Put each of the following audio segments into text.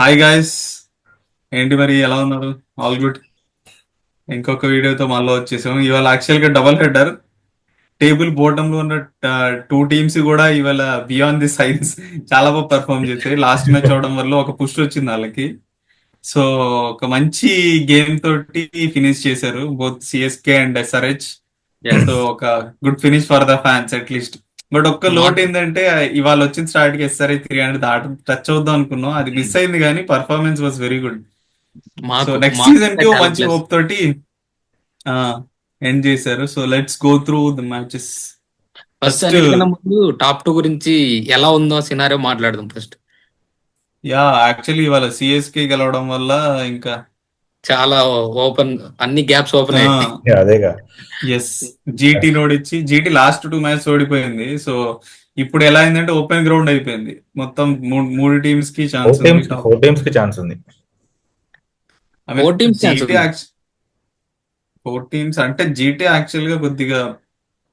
Hi guys, ఏంటి మరి ఎలా ఉన్నారు? All good. ఇంకొక వీడియోతో మళ్ళీ వచ్చేసాం. ఇవాళ యాక్చువల్ గా డబల్ హెడర్. టేబుల్ బాటమ్ లో ఉన్న టూ టీమ్స్ కూడా ఇవాళ బియాండ్ ది సైన్స్ చాలా బాగా పెర్ఫార్మ్ చేశాయి. లాస్ట్ మ్యాచ్ అవడం వల్ల ఒక పుష్ వచ్చింది వాళ్ళకి. సో ఒక మంచి గేమ్ తోటి ఫినిష్ చేశారు both CSK and SRH. Yes. So ఒక good finish for the fans at least. But ఒక్క లోట్ మాకు ఏంటంటే ఇవాళ వచ్చిన స్టార్ట్ కి ఎస్ఆర్హెచ్ 300 టచ్ అవుద్దాం అనుకున్నాం, అది మిస్ అయింది, కానీ performance was very good. So మాకు నెక్స్ట్ మాకు సీజన్ ఇంకా కి ఓ చాలా మంచి ప్లస్. హోప్ తోటి ఎండ్ చేశారు. So let's go through the matches. First first, అన్నిటికన్నా ముందు టాప్ 2 గురించి ఎలా ఉందో సినారియో మాట్లాడదాం ఫస్ట్. యా యాక్చువల్లీ ఇవాళ సిఎస్కే గెలవడం వల్ల ఇంకా చాలా ఓపెన్, అన్ని గ్యాప్స్ ఓపెన్ అయ్యాయి. అదేగా. ఎస్, జీటీ నోడిచ్చి జీటీ లాస్ట్ 2 మ్యాచ్ ఓడిపోయింది. సో ఇప్పుడు ఎలా అయిందంటే ఓపెన్ గ్రౌండ్ అయిపోయింది మొత్తం. మూడు టీమ్స్ కి ఛాన్స్ ఫోర్ ఉంది టీమ్స్ టాప్. ఫోర్ టీమ్స్ కి ఛాన్స్ ఉంది. I mean 4 teams chance GT ఉంది. 4 టీమ్స్ అంటే జీటీ యాక్చువల్ గా కొద్దిగా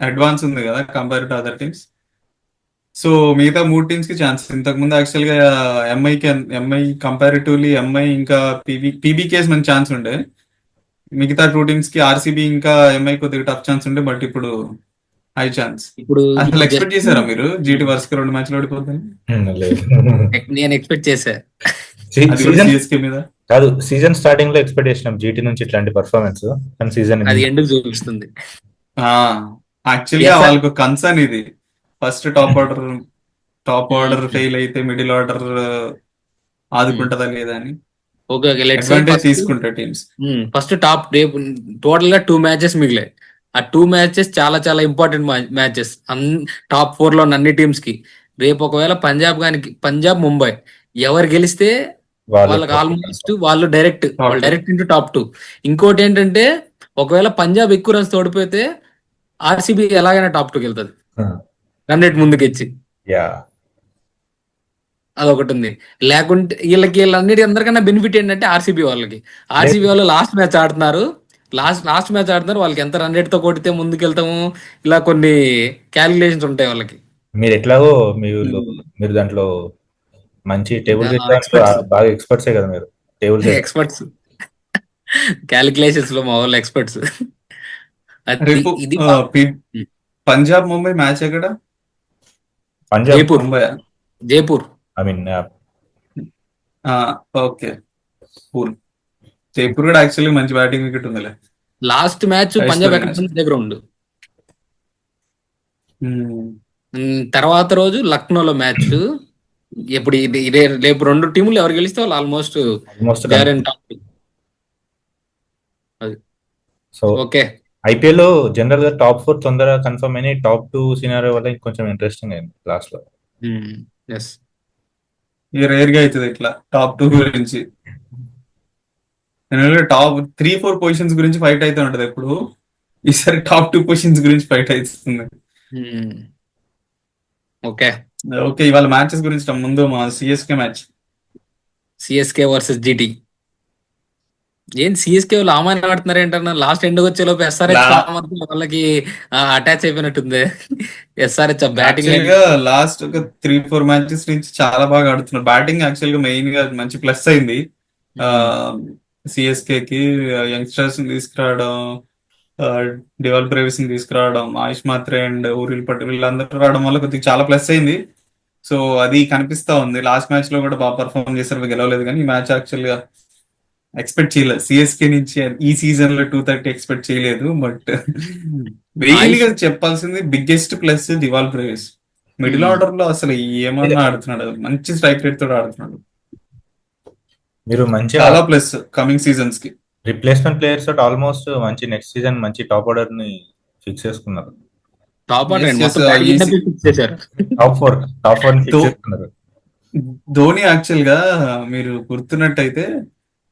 అడ్వాన్స్ ఉంది కదా compare to other teams. So మిగతా 3 టీమ్స్ కి ఛాన్స్. ఇంతకు ముందు యాక్చువల్ గా ఎంఐ కంపారిటివ్లీ ఎంఐ ఇంకా పీబీకేస్ మంచి ఛాన్స్ ఉండే. మిగతా 2 టీమ్స్ కి ఆర్సీబీ ఇంకా ఎంఐ కొద్దిగా టఫ్ ఛాన్స్ ఉండే, బట్ ఇప్పుడు హై ఛాన్స్. ఇప్పుడు అసలు ఇప్పుడు ఎక్స్పెక్ట్ జస్ట్ చేశారా మీరు జీటీ వరుసగా 2 మ్యాచ్లు ఓడిపోతుంది? లేదు. నేను ఎక్స్పెక్ట్ చేశా. అది కూడా సీజన్ సిఎస్కే మీద. కాదు, సీజన్ స్టార్టింగ్ లో ఎక్స్పెక్ట్ చేసినాం జీటీ నుంచి ఇట్లాంటి పర్ఫార్మెన్స్, కానీ సీజన్ అది ఎందుకు చూపిస్తుంది. యాక్చువల్ గా ఎస్ఆర్ వాళ్ళకు కన్సర్న్ ఇది. ఫస్ట్ టాప్ ఆర్డర్ ఫెయిల్ అయితే మిడిల్ ఆర్డర్ ఆదుకుంటుందా లేదా అని okay, let's say advantage first తీసుకుంటారు టీమ్స్. ఫస్ట్ టాప్ రేపు టోటల్ గా 2 మ్యాచెస్ మిగిలాయి. ఆ 2 మ్యాచెస్ చాలా చాలా ఇంపార్టెంట్ మ్యాచెస్ టాప్ 4 లో ఉన్న అన్ని టీమ్స్ కి. రేపు ఒకవేళ పంజాబ్ ముంబై ఎవరు గెలిస్తే వాళ్ళకి ఆల్మోస్ట్ వాళ్ళు డైరెక్ట్ ఇంటూ టాప్ 2. ఇంకోటి ఏంటంటే ఒకవేళ పంజాబ్ ఎక్కువ రన్స్ ఓడిపోతే ఆర్సీబీ ఎలాగైనా టాప్ 2కి వెళ్తుంది రన్ రేట్ ముందుకెచ్చి. యా అదొకటి ఉంది. లేకుంటే వీళ్ళందరికీ అందరికన్నా బెనిఫిట్ ఏంటంటే ఆర్సీబీ వాళ్ళు లాస్ట్ మ్యాచ్ ఆడుతున్నారు. వాళ్ళకి ఎంత రన్ రేట్ తో కొడితే ముందుకెళ్తాము, ఇలా కొన్ని క్యాలిక్యులేషన్స్ ఉంటాయి వాళ్ళకి. మీరు ఎట్లాగో మీరు దాంట్లో మంచి టేబుల్ ఎక్స్పర్ట్స్ బాగా ఎక్స్పర్ట్సే కదా మీరు. టేబుల్ ఎక్స్పర్ట్స్ క్యాలిక్యులేషన్స్ లో మా వాళ్ళు ఎక్స్పర్ట్స్. అది రేపు ఇది పంజాబ్ ముంబై మ్యాచ్ ఎక్కడ? Punjab Jaipur. Mumbai. Jaipur I mean okay, cool. Jaipur కూడా యాక్చువల్లీ మంచి బ్యాటింగ్ వికెట్ ఉందిలే. లాస్ట్ మ్యాచ్ పంజాబ్ ఎక్కడ గ్రౌండ్. తర్వాత రోజు లక్నోలో మ్యాచ్. ఇప్పుడు రేపు 2 టీములు ఎవరు గెలిస్తే వాళ్ళు almost top. So okay, IPL లో జనరల్ గా టాప్ 4 తొందరగా కన్ఫర్మ్ అయినాయి. టాప్ 2 సినారియో వల్ల ఇంకొంచెం ఇంట్రెస్టింగ్ అయింది లాస్ట్ లో. ఎస్. ఇది రేర్ గా అవుతుంది ఇట్లా టాప్ 2 గురించి. టాప్ 3-4 పొజిషన్స్ గురించి ఫైట్ అయితే ఉంటది ఎప్పుడు. ఈసారి టాప్ 2 పొజిషన్స్ గురించి ఫైట్ అవుతుంది. ఓకే ఓకే, ఇవాళ మ్యాచెస్ గురించి ముందు మా CSK match. CSK versus GT. ఏం సిఎస్కే వాళ్ళు అమ్మాయిని ఆడుతున్నారు ఏంటన్నా? లాస్ట్ ఎండ్ వచ్చే లోపు ఎస్ఆర్హెచ్ వాళ్ళకి అటాచ్ అయిపోయినట్టుంది. ఎస్ఆర్హెచ్ బ్యాటింగ్ లాస్ట్ ఒక 3-4 మ్యాచెస్ నుంచి చాలా బాగా ఆడుతున్నారు. బ్యాటింగ్ యాక్చువల్ గా మెయిన్ గా మంచి ప్లస్ అయింది సిఎస్కే కి. యంగ్స్టర్స్ తీసుకురావడం, డివల్ బ్రేవిస్ ని తీసుకురావడం, ఆయుష్ మాత్రే అండ్ ఊరిల్ పటేల్ వీళ్ళందరూ రావడం వల్ల కొద్దిగా చాలా ప్లస్ అయింది. సో అది కనిపిస్తా ఉంది. లాస్ట్ మ్యాచ్ లో కూడా బాగా పర్ఫార్మ్ చేశారు, గెలవలేదు. కానీ ఈ మ్యాచ్ యాక్చువల్ గా ఎక్స్పెక్ట్ చేయలేదు సిఎస్కే నుంచి. ఈ సీజన్ లో 230 ఎక్స్పెక్ట్ చేయలేదు. బట్ మెయిన్ గా చెప్పాల్సింది biggest plus Dewald Brevis. Middle order లో అసలు ఏమన్నా ఆడుతున్నాడు, మంచి స్ట్రైక్ రేట్ తోటి ఆడుతున్నాడు. మీరు మంచి చాలా ప్లస్ కమింగ్ సీజన్స్ కి. రిప్లేస్మెంట్ ప్లేయర్స్ తోటి ఆల్మోస్ట్ మంచి నెక్స్ట్ సీజన్ మంచి టాప్ ఆర్డర్ ని ఫిక్స్ చేసుకున్నారు. టాప్ Yes, yes, చేశారు. టాప్ ఫోర్ ని ఫిక్స్ చేసుకున్నారు. ధోని యాక్చువల్ గా మీరు గుర్తున్నట్టయితే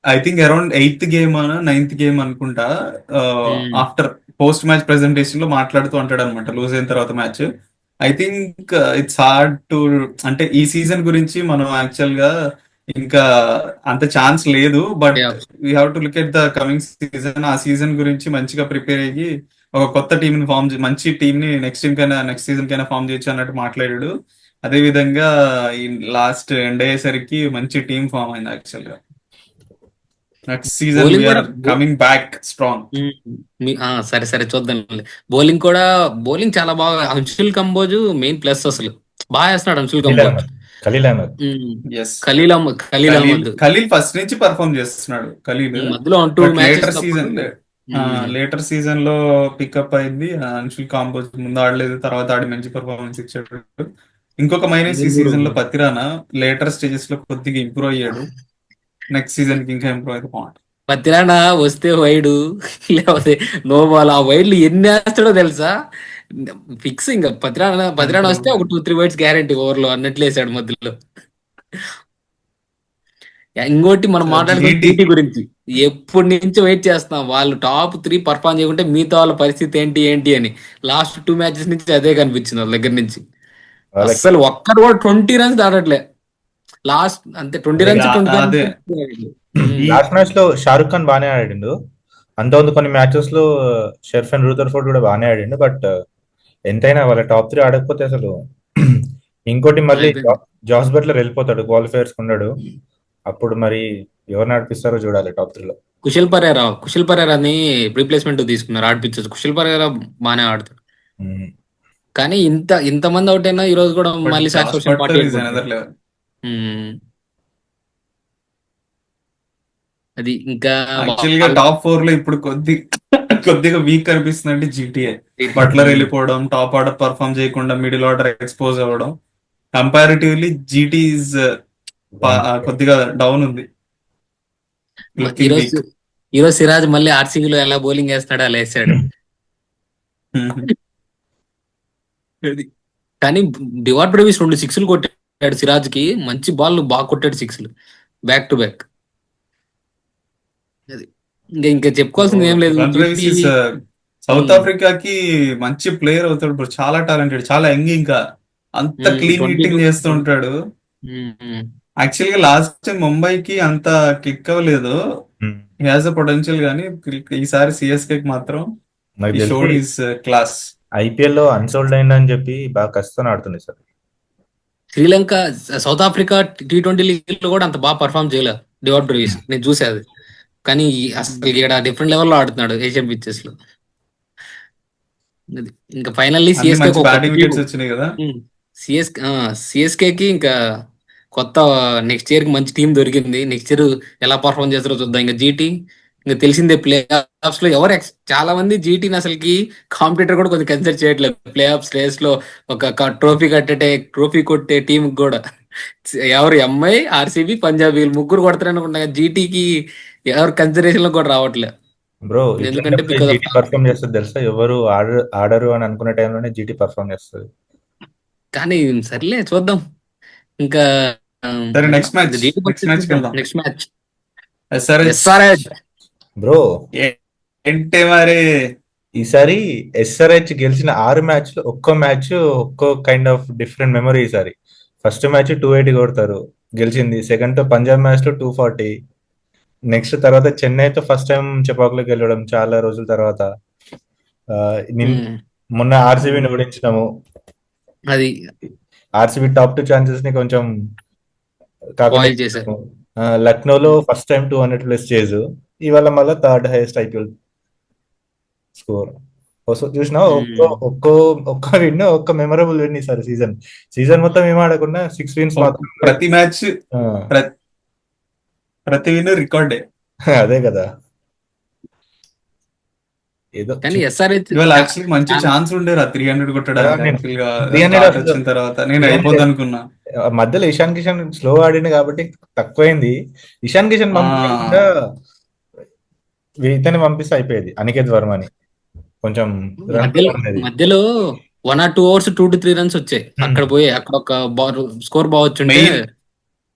I think around 8th game 9th game అనుకుంటా, ఆఫ్టర్ పోస్ట్ మ్యాచ్ ప్రెజెంటేషన్ లో మాట్లాడుతూ అంటాడు అనమాట, లూజ్ అయిన తర్వాత మ్యాచ్. I think it's hard to, అంటే ఈ సీజన్ గురించి మనం యాక్చువల్ గా ఇంకా అంత ఛాన్స్ లేదు. But we have to look at the coming season. ఆ సీజన్ గురించి మంచిగా ప్రిపేర్ అయ్యి ఒక కొత్త టీం ని మంచి టీం ని నెక్స్ట్ సీజన్ కైనా ఫామ్ చేయొచ్చు అన్నట్టు మాట్లాడాడు. అదే విధంగా ఈ లాస్ట్ ఎండ్ అయ్యేసరికి మంచి టీం ఫామ్ అయింది యాక్చువల్ గా. నెక్స్ట్ సీజన్ బౌలింగ్ కూడా వీఆర్ కమింగ్ బ్యాక్ స్ట్రాంగ్. సరే సరే చూద్దాం. బౌలింగ్ కూడా బౌలింగ్ చాలా బాగా, అంశుల్ కంబోజ్ మెయిన్ ప్లస్ అసలు బాగా వేస్తున్నాడు అంశుల్ ఖలీల్ కంబోజ్. అహ్మద్ ఖలీల్ అహ్మద్ ఎస్, ఖలీల్ అహ్మద్ ఖలీల్ ఖలీల్ ఫస్ట్ నుంచి పర్ఫామ్ చేస్తున్నాడు ఖలీల్. మధ్యలో 2 బట్ మ్యాచెస్ అప్పుడు లేటర్ సీజన్ లో పికప్ అయింది. అంశుల్ కాంబోజ్ ముందు ఆడలేదు, తర్వాత ఆడి మంచి పర్ఫార్మెన్స్ ఇచ్చాడు. ఇంకొక మైనస్ ఈ సీజన్ లో పతిరానా లేటర్ స్టేజెస్ లో కొద్దిగా ఇంప్రూవ్ అయ్యాడు. నెక్స్ట్ సీజన్ కి ఇంకా ఇంప్రూవ్ అయితే బాగుంటుంది. పత్తిరాన వస్తే వైడు లేకపోతే నో బాల్, ఆ వైడ్లు ఎన్ని వేస్తాడో తెలుసా, ఫిక్స్. ఇంకా పత్తిరాన వస్తే ఒక 2-3 వైడ్స్ గ్యారంటీ ఓవర్లో అన్నట్లు వేసాడు మధ్యలో. ఇంకోటి మనం మాట్లాడుకున్న GT. జీటీ గురించి ఎప్పటి నుంచి వెయిట్ చేస్తున్నాం, వాళ్ళు టాప్ 3 పర్ఫామ్ చేయకుంటే మిగతా వాళ్ళ పరిస్థితి ఏంటి ఏంటి అని. లాస్ట్ 2 మ్యాచెస్ నుంచి అదే కనిపించింది వాళ్ళ దగ్గర నుంచి. వాళ్ళకి అసలు ఒక్కరు కూడా 20 రన్స్ దాటట్లే. లాస్ట్ అంతే 20 రన్స్ అదే. 20 ఈ- లాస్ట్ మ్యాచ్ లో షారుఖ్ ఖాన్ బాగానే ఆడిండు. అంతకుముందు కొన్ని మ్యాచెస్ లో షెర్ఫెన్ రూదర్ఫోర్డ్ కూడా బాగానే ఆడిండు. బట్ ఎంతైనా వాళ్ళ టాప్ 3 ఆడకపోతే అసలు ఇంకోటి మళ్ళీ అయిపోయింది. జాస్ బట్లర్ వెళ్ళిపోతాడు, క్వాలిఫైయర్స్ ఉన్నాడు. అప్పుడు మరి ఎవరు నడిపిస్తారో చూడాలి టాప్ 3 లో. కుశల్ పరేరాని రీప్లేస్మెంట్ తీసుకున్నారు, ఆడిపించచ్చు. కుశల్ పరేరా బాగానే ఆడుతాడు. ఉమ్. కానీ ఇంతమంది అవుట్ అయినా ఈ రోజు కూడా but మళ్ళీ Josh satisfaction Butler is another level. అది ఇంకా యాక్చువల్ గా టాప్ 4 లో ఇప్పుడు కొద్దిగా వీక్ కనిపిస్తుంది అంటే జీటీఏ. బట్లర్ వెళ్ళిపోవడం, టాప్ ఆర్డర్ పర్ఫామ్ చేయకుండా మిడిల్ ఆర్డర్ ఎక్స్పోజ్ అవ్వడం, కంపారిటివ్లీ జీటీ ఈజ్ కొద్దిగా డౌన్ ఉంది. Looking weak. ఈరోజు సిరాజ్ మళ్ళీ ఆర్సీబీలో ఎలా బౌలింగ్ వేస్తాడో అలా వేసాడు. అది. కానీ డివార్డ్ బ్రేవిస్ 2 సిక్స్లు కొట్టాడు సిరాజ్ కి, మంచి బాల్ బాగా కొట్టాడు 6లు బ్యాక్ టు బ్యాక్. అది ఇంకా చెప్పుకోవాల్సింది ఏం లేదు. సౌత్ ఆఫ్రికాకి మంచి ప్లేయర్ అవుతాడు బ్రో, చాలా టాలెంటెడ్, చాలా యంగ్, ఇంకా అంత క్లీన్ 22 హిట్టింగ్ చేస్తూ ఉంటాడు. యాక్చువల్ గా లాస్ట్ టైం ముంబైకి అంత క్లిక్ అవ్వలేదు, హ్యాస్ అ పొటెన్షియల్, కానీ ఈసారి సిఎస్కే కి మాత్రం నాకు ఈ షోడ్ తెలిసి ఈస్ క్లాస్. ఐపీఎల్ లో అన్సోల్డ్ అయిందని చెప్పి బాగా కష్టం ఆడుతుంది sir. Sri Lanka south Africa T20 league లో కూడా అంత బాగా పర్ఫామ్ చేయలేదు డివార్డ్ బ్రేవిస్, నేను చూసేది. కానీ అసలు ఇక్కడ డిఫరెంట్ లెవెల్లో ఆడుతున్నాడు ఏషియన్ పిచ్చెస్ లో. అది. ఇంకా ఫైనల్లీ అన్ని సిఎస్కే మంచి బ్యాటింగ్ వికెట్స్ వచ్చినాయి కదా. సిఎస్కే కి ఇంకా కొత్త నెక్స్ట్ ఇయర్ కి మంచి టీం దొరికింది. నెక్స్ట్ ఇయర్ ఎలా పర్ఫామ్ చేస్తారో చూద్దాం. ఇంకా జీటీ ఇంకా తెలిసిందే, ప్లే ఆఫ్స్ లో ఎవరు చాలా మంది జీటీని అసలుకి కాంపిటీటర్ కూడా కొంచెం కన్సిడర్ చేయట్లేదు. ప్లే ఆఫ్స్ రేస్ లో ఒక ట్రోఫీ కొట్టే టీం కూడా ఎవరు ఎంఐ, ఆర్సీబీ, పంజాబ్ వీళ్ళు ముగ్గురు కొడతారనుకుంటా. జీటీకి ఎవరు కన్సిడరేషన్ లో కూడా రావట్లేదు. బ్రో ఎందుకంటే ఇట్లాంటప్పుడు బికాస్ ఆఫ్ జీటీ పర్ఫామ్ చేస్తుంది తెలుసా. ఎవరు ఆడరు అని అనుకునే టైంలోనే జీటీ పర్ఫామ్ చేస్తుంది. కానీ సర్లే చూద్దాం. ఇంకా సరే, next match GT next match కి వెళ్దాం. నెక్స్ట్ మ్యాచ్ ఎస్ఆర్హెచ్ బ్రో ఏంటే మరి ఈసారి ఎస్ఆర్హెచ్ గెలిచిన 6 మ్యాచ్ లో ఒక్కో మ్యాచ్ ఒక్కో కైండ్ ఆఫ్ డిఫరెంట్ మెమరీ. ఈసారి ఫస్ట్ మ్యాచ్ 280 కొడతారు గెలిచింది, సెకండ్ తో పంజాబ్ మ్యాచ్ లో 240, నెక్స్ట్ తర్వాత చెన్నైతో ఫస్ట్ టైం చెపాకులోకి వెళ్ళడం చాలా రోజుల తర్వాత. ఆ, మొన్న ఆర్సీబీని ఓడించినాము. అది ఆర్సీబీ టాప్ 2 ఛాన్సెస్ ని కొంచెం కాకుండా బాయిల్ చేశారు. లక్నోలో ఫస్ట్ టైం 200+ చేజు, ఇవాళ మళ్ళీ థర్డ్ హైయెస్ట్ ఐపీఎల్ స్కోర్. చూసినా ఒక్క విన్, ఒక్క మెమరబుల్ విన్ ఈసారి. సీజన్ మొత్తం ఏం ఆడకుండా 6 విన్స్ మాత్రం. ప్రతి మ్యాచ్ ప్రతి విన్ రికార్డే. అదే కదా. ఏదో కానీ ఎస్ఆర్హెచ్ ఇవాళ యాక్చువల్లీ మంచి ఛాన్స్ ఉండేరా 300 కొట్టడానికి. యాక్చువల్ గా 300 start వచ్చిన తర్వాత నేను అయిపోద్ది అనుకున్నా. మధ్యలో ఇషాన్ కిషన్ స్లో ఆడింది కాబట్టి తక్కువైంది. ఇషాన్ కిషన్ పంపించకుండా ఇతన్ని పంపిస్తే అయిపోయేది, అనికేత్ వర్మని. కొంచెం మధ్యలో 1 or 2 overs 2 to 3 runs వచ్చాయి. అక్కడ పోయి అక్కడ ఒక స్కోర్ బాగొచ్చుంటే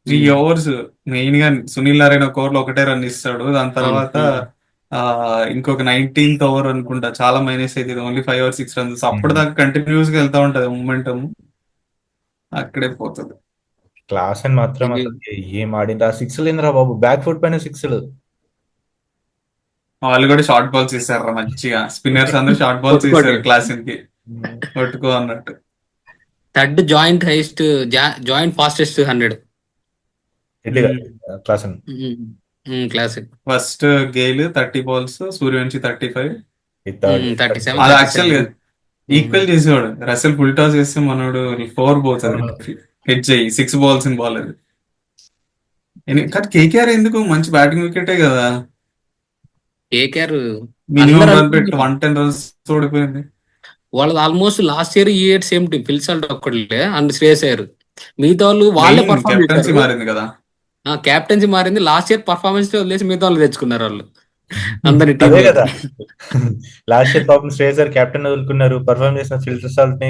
3 overs మెయిన్ గా సునీల్ నారాయణ ఒక ఓవర్ లో ఒకటే రన్ ఇస్తాడు. దాని తర్వాత ఇంకొక 19th ఓవర్ అనుకుంటా చాలా మైనస్ అయితే ఓన్లీ 5 or 6 runs. అప్పటిదాకా కంటిన్యూస్ గా వెళ్తా ఉంటది మూమెంటం, అక్కడే పోతుంది. క్లాస్ అని మాత్రం ఏం ఆడింది. ఆ 6 లేదురా బాబు, బ్యాక్ ఫుట్ పైన 6. వాళ్ళు కూడా షార్ట్ బాల్స్ ఇస్తారు మంచిగా, స్పిన్నర్స్ అందరూ షార్ట్ బాల్స్ ఇస్తారు క్లాస్ కి కొట్టుకో అన్నట్టు. Third joint highest, joint fastest 100. Reddy గారు class classic. First Gayle 30 balls, Suryavanshi 35. Third 37, అది 37. యాక్చువల్ ఈక్వల్ చేసేవాడు. రసెల్ ఫుల్ టాస్ చేస్తే మనోడు 4 పోతుంది, హెడ్ చేయి 6 balls ఇన్ బాల్ అది. కానీ కేకేఆర్ ఎందుకు మంచి బ్యాటింగ్ వికెటే కదా, కేకేఆర్ మినిమం అందరూ రన్ పెట్టి అనుకున్నారు 110 runs ఓడిపోయింది. వాళ్ళది ఆల్మోస్ట్ లాస్ట్ ఇయర్ ఈ year same team. Phil Salt ఒక్కడే అండ్ శ్రేయస్ అయ్యర్. మిగతా వాళ్ళు వాళ్ళే పర్ఫార్మ్ కెప్టెన్సీ చేశారు. మారింది కదా. క్యాప్టెన్సీ మారింది. లాస్ట్ ఇయర్ పర్ఫార్మెన్స్ వదిలేసి మిగతా వాళ్ళు తెచ్చుకున్నారు వాళ్ళు అందరి అదే టీం. కదా, లాస్ట్ ఇయర్ పాపం శ్రేయస్ గారు కెప్టెన్ వదులుకున్నారు, పర్ఫార్మ్ చేసిన ఫిల్టర్ సాల్ట్ ని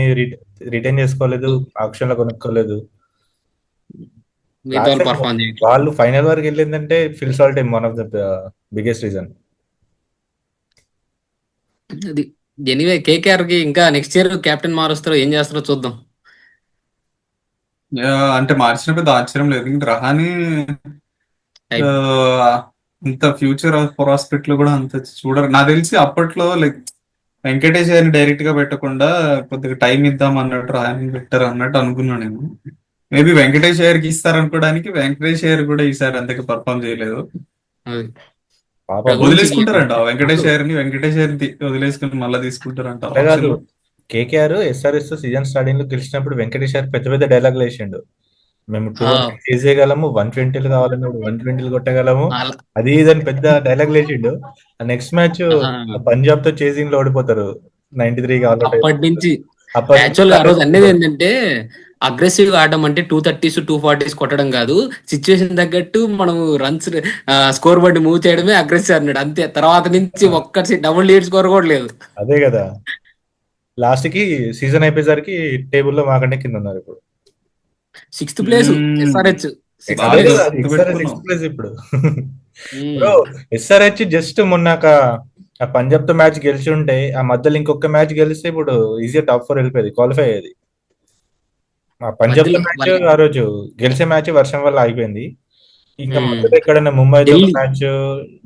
రిటైన్ చేసుకోలేదు, ఆప్షన్ లో కొనుక్కోలేదు. మిగతా వాళ్ళు పర్ఫార్మ్ చేయట్లేదు. వాళ్ళు ఫైనల్ వరకు వెళ్ళిందంటే Phil Salt one of the biggest reason. అది ఎనీవే కేకేఆర్ కి ఇంకా నెక్స్ట్ ఇయర్ కెప్టెన్ మారుస్తారో ఏం చేస్తారో చూద్దాం. అంటే మార్చిన పెద్ద ఆశ్చర్యం లేదు. ఇంకా రహానే అంత ఫ్యూచర్ ప్రాస్పెక్ట్ లో కూడా అంత చూడరు నాకు తెలిసి. అప్పట్లో లైక్ వెంకటేష్ గారిని డైరెక్ట్ గా పెట్టకుండా కొద్దిగా టైం ఇద్దాం అన్నట్టు రహాని పెట్టారు అన్నట్టు అనుకున్నాను నేను. మేబీ వెంకటేష్ గారికి ఇస్తారనుకోవడానికి వెంకటేష్ గారు కూడా ఈసారి అంతగా పర్ఫామ్ చేయలేదు. అది పాపం వదిలేసుకుంటారంట వెంకటేష్ గారిని వదిలేసుకుని మళ్ళీ తీసుకుంటారంట అట్లా కాదు, option. కేకేఆర్ ఎస్ఆర్ఎస్ తో సీజన్ స్టార్టింగ్ లో గెలిచినప్పుడు వెంకటేష్ గారు పెద్ద పెద్ద డైలాగులు వేసిండు. మేము 200 చేసేయగలము, 120 కావాలని 120 కొట్టగలము, అలా- అది ఇదని పెద్ద డైలాగ్ వేసిండు. నెక్స్ట్ మ్యాచ్ పంజాబ్ తో చేసింగ్ లో ఓడిపోతారు, 93 కావాలి. అప్పటి నుంచి అప్పటి నుంచి యాక్చువల్ గా ఆ రోజు అనేది ఏంటంటే అగ్రెసివ్ గా ఆడడం అంటే 230s 240s కొట్టడం కాదు, సిచ్యువేషన్ తగ్గట్టు మనం రన్స్ స్కోర్ బట్టి మూవ్ చేయడమే అగ్రెసివ్ అన్నాడు అంతే. తర్వాత నుంచి ఒక్కటి డబుల్ లీడ్ స్కోర్ కూడా లేదు. అదే కదా, లాస్ట్ కి సీజన్ అయిపోయేసరికి టేబుల్లో మాకంటే కింద ఉన్నారు ఇప్పుడు. 6th place SRH. బాగా అదే కదా, గుర్తు SRH పెట్టుకున్నావు. sixth place ఇప్పుడు. బ్రో ఎస్ఆర్హెచ్ జస్ట్ మొన్నాక ఆ పంజాబ్ తో మ్యాచ్ గెలిచి ఉంటే, ఆ మధ్యలో ఇంకొక మ్యాచ్ గెలిస్తే ఇప్పుడు ఈజీగా టాప్ 4 వెళ్ళిపోయేది, క్వాలిఫై అయ్యేది. ఆ పంజాబ్ తో మ్యాచ్ ఆ రోజు గెలిచే మ్యాచ్ వర్షం వల్ల ఆగిపోయింది. ఇంకా మధ్యలో ఎక్కడైనా ముంబైతో ఒక మ్యాచ్,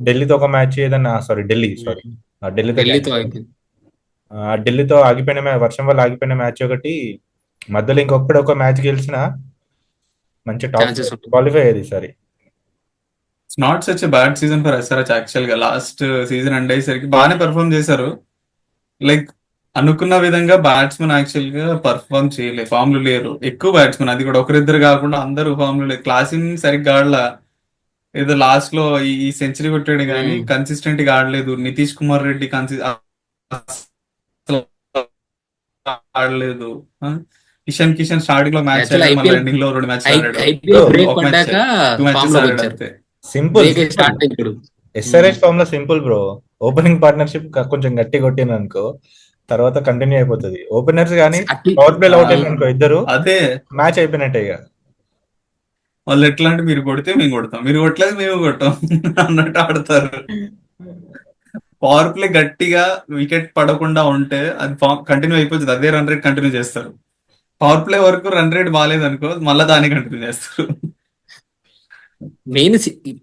ఢిల్లీతో ఒక మ్యాచ్, ఏదన్నా ఢిల్లీతో అయిపోయింది. ఢిల్లీతో ఆగిపోయిన వర్షం వల్ల ఆగిపోయిన మ్యాచ్ ఒకటి, మధ్యలో ఇంకొకటి ఒక మ్యాచ్ గెలిచిన మంచి టాప్ Chances ఉంటాయి. క్వాలిఫై అయ్యేది ఈసారి. It's not such a bad season for SRH actual గా. లాస్ట్ సీజన్ ఎండ్ అయ్యేసరికి బాగానే పెర్ఫార్మ్ చేశారు. లైక్ అనుకున్న విధంగా బ్యాట్స్మెన్ యాక్చువల్ గా పర్ఫార్మ్ చేయలేదు, ఫామ్ లో లేరు. ఎక్కువ బ్యాట్స్మెన్, అది కూడా ఒకరిద్దరు కాకుండా అందరూ ఫామ్ లో లేరు. క్లాసింగ్ సరిగ్గా ఆడలా. ఏదో లాస్ట్ లో ఈ సెంచరీ కొట్టాడు కానీ కన్సిస్టెంట్ గా ఆడలేదు. నితీష్ కుమార్ రెడ్డి అసలు ఆడలేదు. కిషన్ స్టార్టింగ్ లో మ్యాచ్ Actually, ఆడాడు, మళ్ళీ IPL ఎండింగ్ లో 2 మ్యాచ్ ఆడాడు. ఐపీఎల్ బ్రేక్ ఒక మ్యాచ్ పడ్డాక 2 ఫామ్ matches లోకి ఆడాడు వచ్చారు. అంతే. సింపుల్. బ్రేక్ స్టార్ట్ అయ్యాడు. ఎస్ఆర్హెచ్ ఫామ్ లో సింపుల్ బ్రో, ఓపెనింగ్ పార్ట్నర్షిప్ కొంచెం గట్టి కొట్టింది అనుకో, తర్వాత కంటిన్యూ అయిపోతుంది. ఓపెనర్స్ కానీ పవర్ ప్లే అవుట్ అయింది అనుకో ఇద్దరు, అదే మ్యాచ్ అయిపోయినట్టే ఇక. వాళ్ళు ఎట్లా అంటే మీరు కొడితే మేము కొడతాం, మీరు కొట్టలేదు మేము కొట్టాం అన్నట్టు ఆడతారు. పవర్ ప్లే గట్టిగా వికెట్ పడకుండా ఉంటే అది కంటిన్యూ అయిపోతుంది, అదే రన్ రేట్ కంటిన్యూ చేస్తారు. పవర్ ప్లే వరకు రన్ రేట్ బాగాలేదు అనుకో, మళ్ళీ దాన్ని కంటిన్యూ చేస్తారు. Main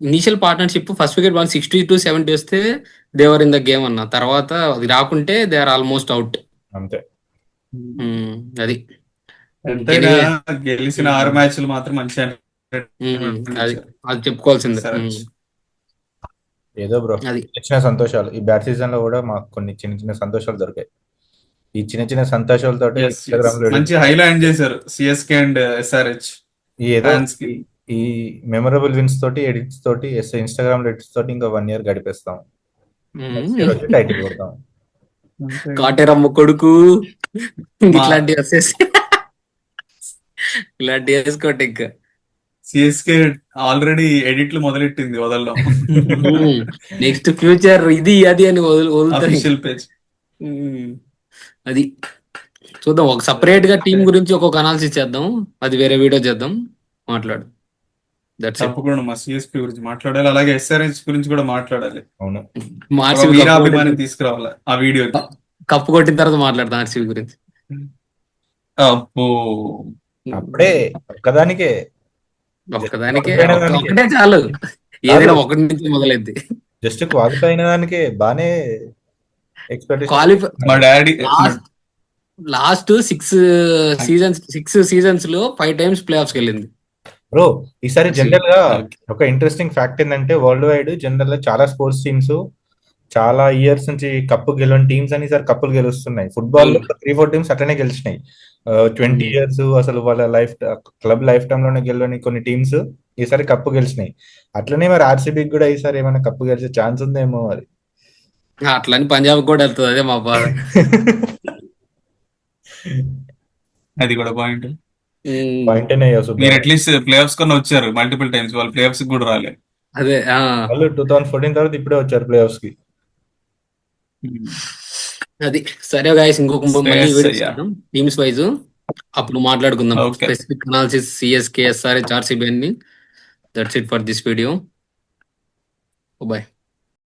initial partnership first wicket ball 60 to 70 వస్తే దేవర్ ఇన్ ద గేమ్ అన్న. తర్వాత అది రాకుంటే దే ఆర్ ఆల్మోస్ట్ అవుట్. అంతే. అది ఎంతైనా గెలిచిన 6 మ్యాచ్లు మాత్రం మంచిగా అది అది చెప్పుకోవాల్సిందే. ఏదో బ్రో, అది చిన్న సంతోషాలు. ఈ బ్యాట్ సీజన్ లో కూడా మాకు కొన్ని చిన్న చిన్న సంతోషాలు దొరికాయి. ఈ చిన్న చిన్న సంతోషాలతో ఇన్స్టాగ్రామ్ లో మంచి హైలైట్ చేశారు సిఎస్కే అండ్ ఎస్ఆర్హెచ్. ఏదో ఈ మెమరబుల్ విన్స్ తోటి, ఎడిట్స్ తోటి, ఇన్స్టాగ్రామ్ ఎడిట్స్ తోటి ఇంకా 1 year గడిపేస్తాం. టైటిల్ కొడతాం. కాటేరమ్మ కొడుకు ఇట్లాంటి వచ్చేసి ఇలాంటి వేసుకోండి ఇంకా. సిఎస్కే ఆల్రెడీ ఎడిట్లు మొదలెట్టింది వదలడం. నెక్స్ట్ ఫ్యూచర్ ఇది అది అని వదులుతారు. Official page. అది చూద్దాం. ఒక సపరేట్ గా టీం గురించి ఒక్కొక్క అనాలిసిస్ చేద్దాం, అది వేరే వీడియో చేద్దాం, మాట్లాడు. తప్పకుండా మా సిఎస్పీ గురించి మాట్లాడాలి, అలాగే ఎస్ఆర్హెచ్ గురించి కూడా మాట్లాడాలి. అవును, వీరాభిమాని తీసుకురావాలి ఆ వీడియో. కప్పు కొట్టిన తర్వాత మాట్లాడతాం ఆర్సీబీ గురించి. అప్పుడే ఒక్కదానికే ఒకటే చాలు, ఏదైనా ఒకటి నుంచి మొదలైంది. జస్ట్ క్వాలిఫై అయిన దానికే బానే ఎక్స్పెక్టేషన్. మా డాడీ లాస్ట్ 6 సీజన్స్ లో 5 టైమ్స్ ప్లే ఆఫ్స్ వెళ్ళింది. బ్రో ఈసారి జనరల్ గా ఓకే. ఒక ఇంట్రెస్టింగ్ ఫ్యాక్ట్ ఏంటంటే వరల్డ్ వైడ్ జనరల్ గా చాలా స్పోర్ట్స్ టీమ్స్ చాలా ఇయర్స్ నుంచి కప్పు గెలవని టీమ్స్ అని ఈసారి కప్పులు గెలుస్తున్నాయి. ఫుట్బాల్ లో అవును. 3-4 టీమ్స్ అట్లనే గెలిచినాయి. 20 ఇయర్స్ అసలు వాళ్ళ క్లబ్ లైఫ్ టైమ్ లోనే గెలవని కొన్ని టీమ్స్ ఈసారి కప్పు గెలిచినాయి. అట్లనే మరి ఆర్సీబీకి కూడా ఈసారి ఏమైనా కప్పు గెలిచే ఛాన్స్ ఉందేమో మరి. అట్లని పంజాబ్ కూడా వెళ్తుంది, అదే మా బాధ. అది కూడా పాయింట్. ఉమ్, పాయింటేనే మీరు సుబ్బారావు. అట్లీస్ట్ ప్లే ఆఫ్స్ కన్నా వచ్చారు మల్టిపుల్ టైమ్స్, వాళ్ళు ప్లే ఆఫ్స్ కూడా రాలే. అదే. వాళ్ళు 2014 తర్వాత ఇప్పుడే వచ్చారు ప్లే ఆఫ్స్ కి. అది సరే గాయస్, ఇంకొక మళ్ళీ శ్రేయస్ వీడియోస్ అయ్యా. చేద్దాం టీమ్స్ వైజ్, అప్పుడు మాట్లాడుకుందాం okay. Specific analysis CSK SRH RCB అని. That's it for this video. Bye.